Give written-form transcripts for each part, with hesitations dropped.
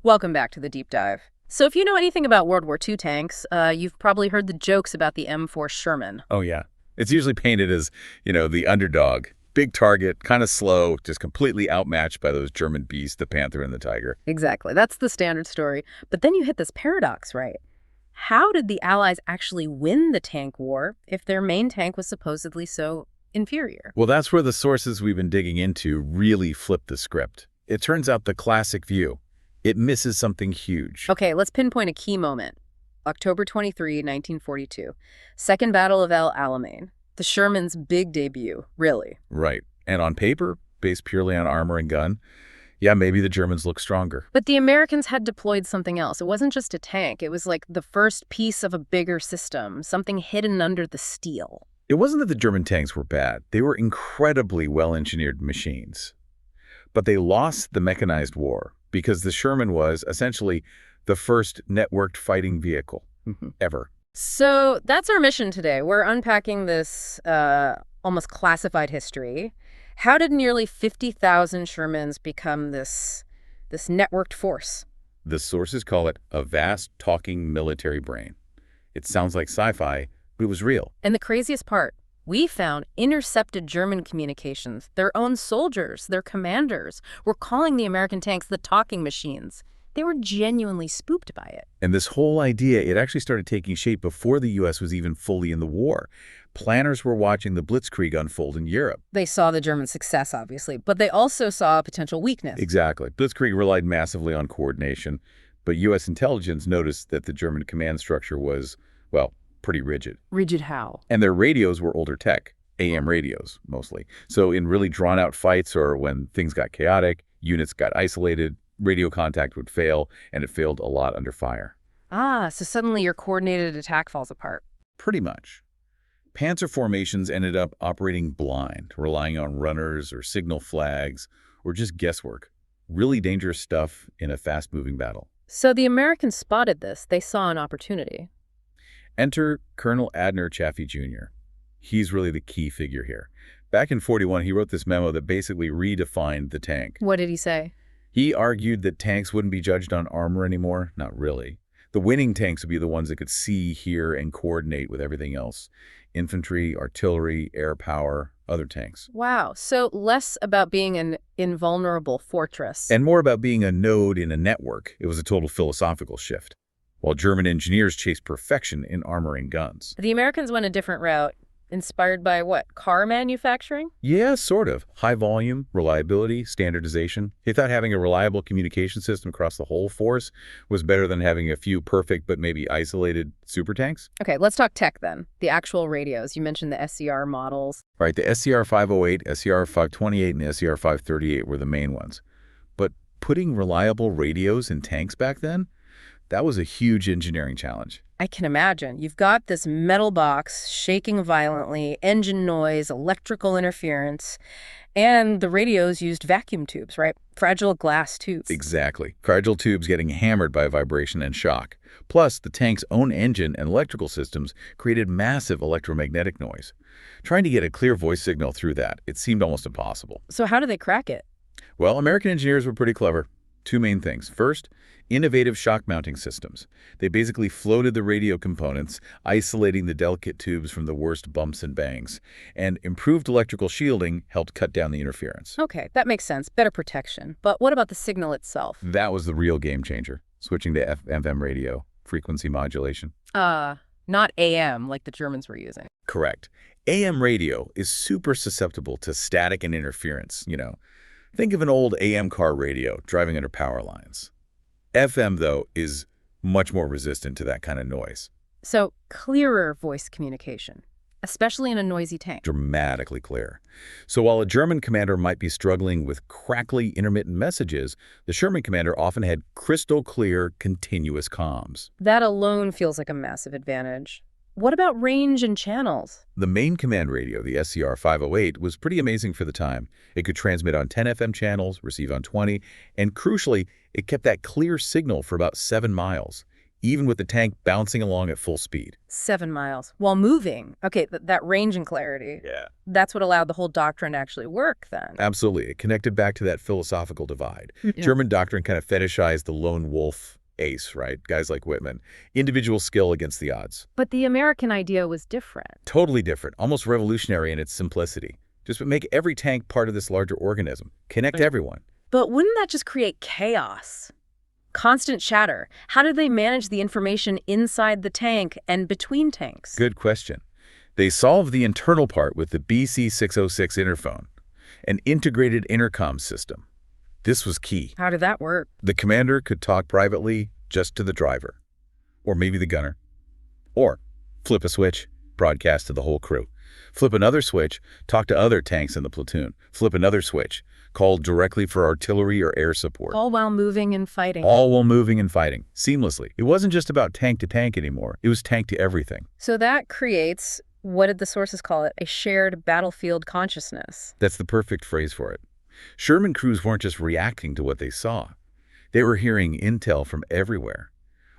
Welcome back to the deep dive. So if you know anything about World War II tanks, you've probably heard the jokes about the M4 Sherman. Oh, yeah. It's usually painted as, the underdog. Big target, kind of slow, just completely outmatched by those German beasts, the Panther and the Tiger. Exactly. That's the standard story. But then you hit this paradox, right? How did the Allies actually win the tank war if their main tank was supposedly so inferior? Well, that's where the sources we've been digging into really flip the script. It turns out the classic view. It misses something huge. Okay, let's pinpoint a key moment. October 23, 1942. Second Battle of El Alamein. The Sherman's big debut, really. Right. And on paper, based purely on armor and gun, yeah, maybe the Germans look stronger. But the Americans had deployed something else. It wasn't just a tank. It was like the first piece of a bigger system, something hidden under the steel. It wasn't that the German tanks were bad. They were incredibly well-engineered machines. But they lost the mechanized war because the Sherman was essentially the first networked fighting vehicle ever. So that's our mission today. We're unpacking this almost classified history. How did nearly 50,000 Shermans become this networked force? The sources call it a vast talking military brain. It sounds like sci-fi, but it was real. And the craziest part, we found intercepted German communications. Their own soldiers, their commanders, were calling the American tanks the talking machines. They were genuinely spooked by it. And this whole idea, it actually started taking shape before the U.S. was even fully in the war. Planners were watching the Blitzkrieg unfold in Europe. They saw the German success, obviously, but they also saw a potential weakness. Exactly. Blitzkrieg relied massively on coordination, but U.S. intelligence noticed that the German command structure was, well, pretty rigid. Rigid how? And their radios were older tech, AM radios mostly. So in really drawn-out fights or when things got chaotic, units got isolated, radio contact would fail, and it failed a lot under fire. Ah, so suddenly your coordinated attack falls apart. Pretty much. Panzer formations ended up operating blind, relying on runners or signal flags or just guesswork. Really dangerous stuff in a fast-moving battle. So the Americans spotted this. They saw an opportunity. Enter Colonel Adner Chaffee Jr. He's really the key figure here. Back in '41, he wrote this memo that basically redefined the tank. What did he say? He argued that tanks wouldn't be judged on armor anymore. Not really. The winning tanks would be the ones that could see, hear, and coordinate with everything else. Infantry, artillery, air power, other tanks. Wow. So less about being an invulnerable fortress. And more about being a node in a network. It was a total philosophical shift. While German engineers chased perfection in armor and guns. The Americans went a different route. Inspired by what? Car manufacturing? Yeah, sort of. High volume, reliability, standardization. They thought having a reliable communication system across the whole force was better than having a few perfect but maybe isolated super tanks. Okay, let's talk tech then. The actual radios. You mentioned the SCR models. Right, the SCR 508, SCR 528, and the SCR 538 were the main ones. But putting reliable radios in tanks back then, that was a huge engineering challenge. I can imagine. You've got this metal box shaking violently, engine noise, electrical interference, and the radios used vacuum tubes, right? Fragile glass tubes. Exactly. Fragile tubes getting hammered by vibration and shock. Plus, the tank's own engine and electrical systems created massive electromagnetic noise. Trying to get a clear voice signal through that, it seemed almost impossible. So how do they crack it? Well, American engineers were pretty clever. Two main things. First, innovative shock mounting systems. They basically floated the radio components, isolating the delicate tubes from the worst bumps and bangs. And improved electrical shielding helped cut down the interference. Okay, that makes sense. Better protection. But what about the signal itself? That was the real game changer. Switching to FM radio, frequency modulation. Not AM like the Germans were using. Correct. AM radio is super susceptible to static and interference, Think of an old AM car radio driving under power lines. FM, though, is much more resistant to that kind of noise. So clearer voice communication, especially in a noisy tank. Dramatically clear. So while a German commander might be struggling with crackly, intermittent messages, the Sherman commander often had crystal clear, continuous comms. That alone feels like a massive advantage. What about range and channels? The main command radio, the SCR 508, was pretty amazing for the time. It could transmit on 10 FM channels, receive on 20, and crucially, it kept that clear signal for about 7 miles. even with the tank bouncing along at full speed. 7 miles while moving. Okay, that range and clarity. Yeah. That's what allowed the whole doctrine to actually work then. Absolutely. It connected back to that philosophical divide. Yeah. German doctrine kind of fetishized the lone wolf ace, right? Guys like Whitman. Individual skill against the odds. But the American idea was different. Totally different, almost revolutionary in its simplicity. Just make every tank part of this larger organism. Connect everyone. But wouldn't that just create chaos? Constant chatter. How did they manage the information inside the tank and between tanks? Good question. They solved the internal part with the BC-606 interphone, an integrated intercom system. This was key. How did that work? The commander could talk privately just to the driver, or maybe the gunner, or flip a switch, broadcast to the whole crew. Flip another switch, talk to other tanks in the platoon. Flip another switch, call directly for artillery or air support. All while moving and fighting. All while moving and fighting, seamlessly. It wasn't just about tank to tank anymore. It was tank to everything. So that creates, what did the sources call it, a shared battlefield consciousness. That's the perfect phrase for it. Sherman crews weren't just reacting to what they saw. They were hearing intel from everywhere.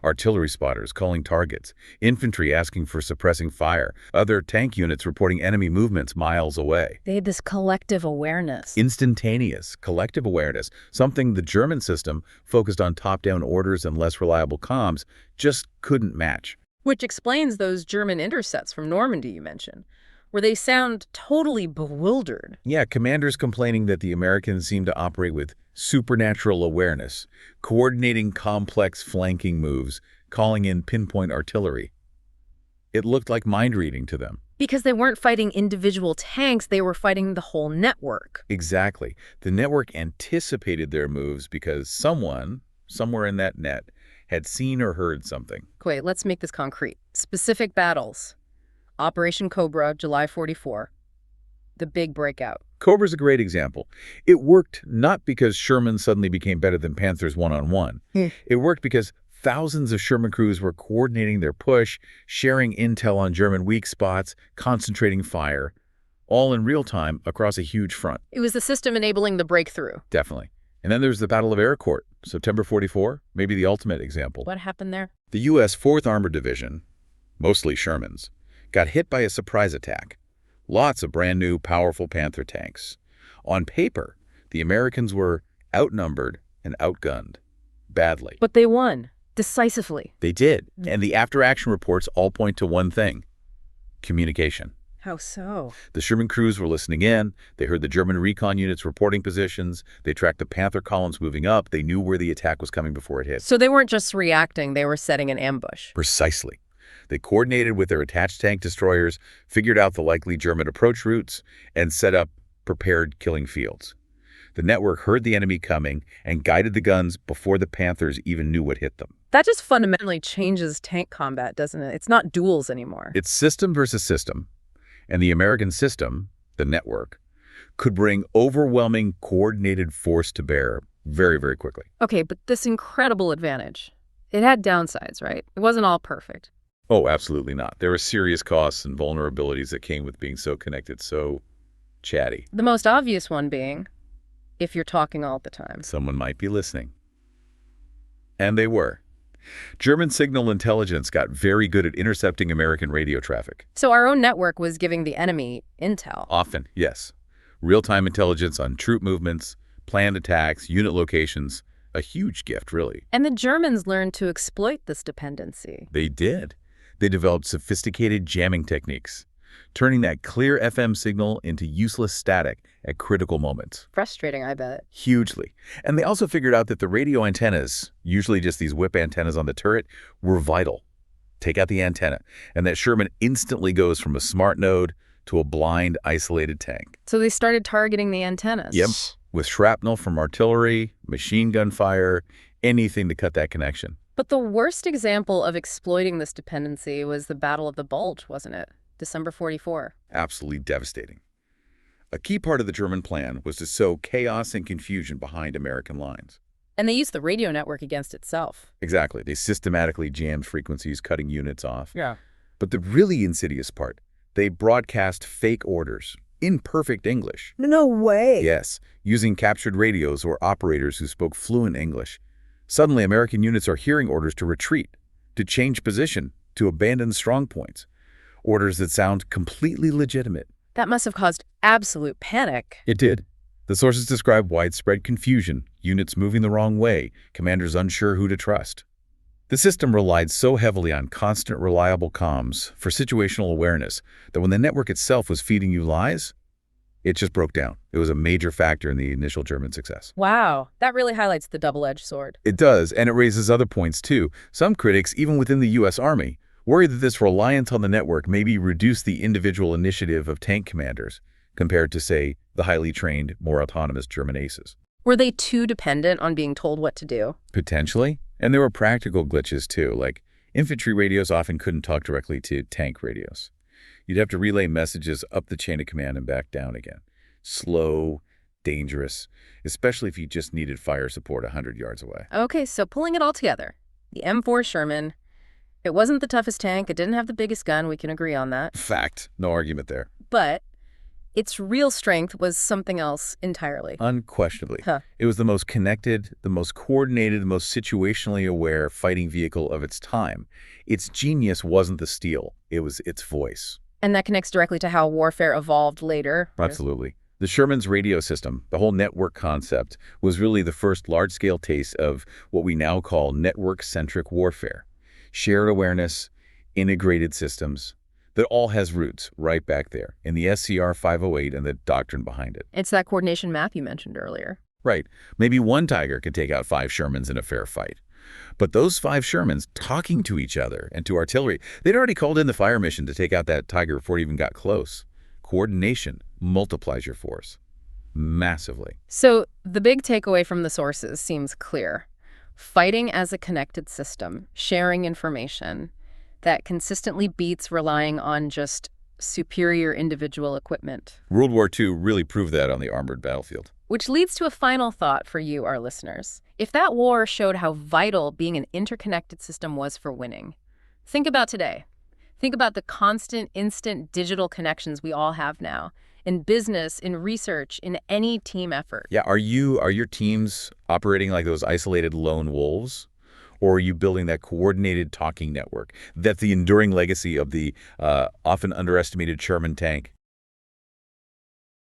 Artillery spotters calling targets, infantry asking for suppressing fire, other tank units reporting enemy movements miles away. They had this collective awareness. Instantaneous, collective awareness, something the German system, focused on top-down orders and less reliable comms, just couldn't match. Which explains those German intercepts from Normandy you mentioned, where they sound totally bewildered. Yeah, commanders complaining that the Americans seem to operate with supernatural awareness, coordinating complex flanking moves, calling in pinpoint artillery. It looked like mind reading to them. Because they weren't fighting individual tanks, they were fighting the whole network. Exactly. The network anticipated their moves because someone, somewhere in that net, had seen or heard something. Wait, let's make this concrete. Specific battles. Operation Cobra, July 44. The big breakout. Cobra's a great example. It worked not because Sherman suddenly became better than Panthers one-on-one. It worked because thousands of Sherman crews were coordinating their push, sharing intel on German weak spots, concentrating fire, all in real time across a huge front. It was the system enabling the breakthrough. Definitely. And then there's the Battle of Ercourt, September 44, maybe the ultimate example. What happened there? The U.S. 4th Armored Division, mostly Sherman's, got hit by a surprise attack. Lots of brand new, powerful Panther tanks. On paper, the Americans were outnumbered and outgunned. Badly. But they won. Decisively. They did. And the after-action reports all point to one thing. Communication. How so? The Sherman crews were listening in. They heard the German recon units reporting positions. They tracked the Panther columns moving up. They knew where the attack was coming before it hit. So they weren't just reacting, they were setting an ambush. Precisely. They coordinated with their attached tank destroyers, figured out the likely German approach routes, and set up prepared killing fields. The network heard the enemy coming and guided the guns before the Panthers even knew what hit them. That just fundamentally changes tank combat, doesn't it? It's not duels anymore. It's system versus system. And the American system, the network, could bring overwhelming coordinated force to bear very, very quickly. Okay, but this incredible advantage, it had downsides, right? It wasn't all perfect. Oh, absolutely not. There were serious costs and vulnerabilities that came with being so connected, so chatty. The most obvious one being, if you're talking all the time. Someone might be listening. And they were. German signal intelligence got very good at intercepting American radio traffic. So our own network was giving the enemy intel. Often, yes. Real-time intelligence on troop movements, planned attacks, unit locations. A huge gift, really. And the Germans learned to exploit this dependency. They did. They developed sophisticated jamming techniques, turning that clear FM signal into useless static at critical moments. Frustrating, I bet. Hugely. And they also figured out that the radio antennas, usually just these whip antennas on the turret, were vital. Take out the antenna, and that Sherman instantly goes from a smart node to a blind, isolated tank. So they started targeting the antennas. Yep. With shrapnel from artillery, machine gun fire, anything to cut that connection. But the worst example of exploiting this dependency was the Battle of the Bulge, wasn't it? December 44. Absolutely devastating. A key part of the German plan was to sow chaos and confusion behind American lines. And they used the radio network against itself. Exactly. They systematically jammed frequencies, cutting units off. Yeah. But the really insidious part, they broadcast fake orders in perfect English. No way. Yes, using captured radios or operators who spoke fluent English. Suddenly, American units are hearing orders to retreat, to change position, to abandon strong points. Orders that sound completely legitimate. That must have caused absolute panic. It did. The sources describe widespread confusion, units moving the wrong way, commanders unsure who to trust. The system relied so heavily on constant, reliable comms for situational awareness that when the network itself was feeding you lies, it just broke down. It was a major factor in the initial German success. Wow, that really highlights the double-edged sword. It does, and it raises other points too. Some critics, even within the U.S. Army, worry that this reliance on the network maybe reduced the individual initiative of tank commanders compared to, say, the highly trained, more autonomous German aces. Were they too dependent on being told what to do? Potentially. And there were practical glitches too, like infantry radios often couldn't talk directly to tank radios. You'd have to relay messages up the chain of command and back down again. Slow, dangerous, especially if you just needed fire support 100 yards away. Okay, so pulling it all together. The M4 Sherman, it wasn't the toughest tank, it didn't have the biggest gun, we can agree on that. Fact. No argument there. But its real strength was something else entirely. Unquestionably. Huh. It was the most connected, the most coordinated, the most situationally aware fighting vehicle of its time. Its genius wasn't the steel, it was its voice. And that connects directly to how warfare evolved later. Absolutely. The Sherman's radio system, the whole network concept, was really the first large-scale taste of what we now call network-centric warfare. Shared awareness, integrated systems, that all has roots right back there in the SCR 508 and the doctrine behind it. It's that coordination map you mentioned earlier. Right. Maybe one Tiger could take out 5 Shermans in a fair fight. But those 5 Shermans talking to each other and to artillery, they'd already called in the fire mission to take out that Tiger before it even got close. Coordination multiplies your force massively. So the big takeaway from the sources seems clear. Fighting as a connected system, sharing information, that consistently beats relying on just superior individual equipment. World War II really proved that on the armored battlefield. Which leads to a final thought for you, our listeners. If that war showed how vital being an interconnected system was for winning, think about today. Think about the constant, instant digital connections we all have now, in business, in research, in any team effort. Yeah, are your teams operating like those isolated lone wolves? Or are you building that coordinated talking network? That's the enduring legacy of the often underestimated Sherman tank.